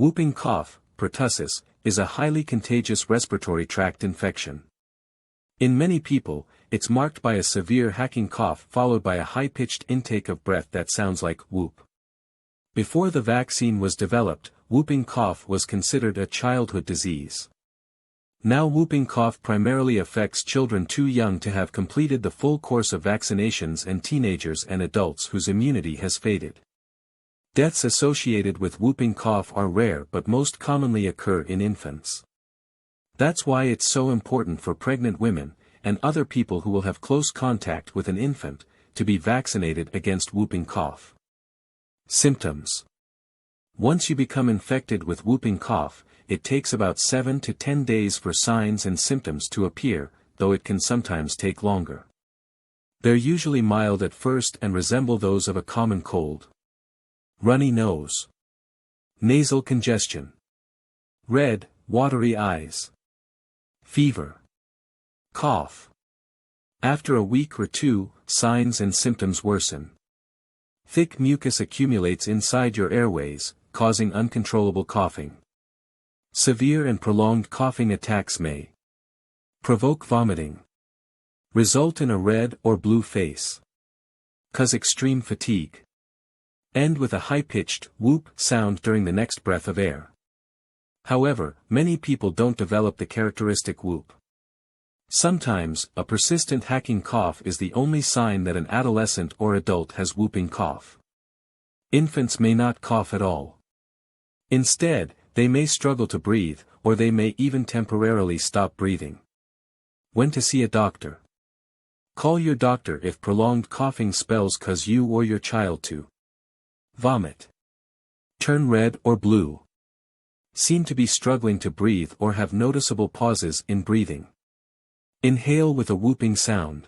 Whooping cough, pertussis, is a highly contagious respiratory tract infection. In many people, it's marked by a severe hacking cough followed by a high-pitched intake of breath that sounds like whoop. Before the vaccine was developed, whooping cough was considered a childhood disease. Now whooping cough primarily affects children too young to have completed the full course of vaccinations and teenagers and adults whose immunity has faded. Deaths associated with whooping cough are rare but most commonly occur in infants. That's why it's so important for pregnant women, and other people who will have close contact with an infant, to be vaccinated against whooping cough. Symptoms. Once you become infected with whooping cough, it takes about 7 to 10 days for signs and symptoms to appear, though it can sometimes take longer. They're usually mild at first and resemble those of a common cold. Runny nose. Nasal congestion. Red, watery eyes. Fever. Cough. After a week or two, signs and symptoms worsen. Thick mucus accumulates inside your airways, causing uncontrollable coughing. Severe and prolonged coughing attacks may provoke vomiting. Result in a red or blue face. Cause extreme fatigue. End with a high-pitched whoop sound during the next breath of air. However, many people don't develop the characteristic whoop. Sometimes, a persistent hacking cough is the only sign that an adolescent or adult has whooping cough. Infants may not cough at all. Instead, they may struggle to breathe, or they may even temporarily stop breathing. When to see a doctor? Call your doctor if prolonged coughing spells cause you or your child to vomit, turn red or blue, seem to be struggling to breathe or have noticeable pauses in breathing, inhale with a whooping sound,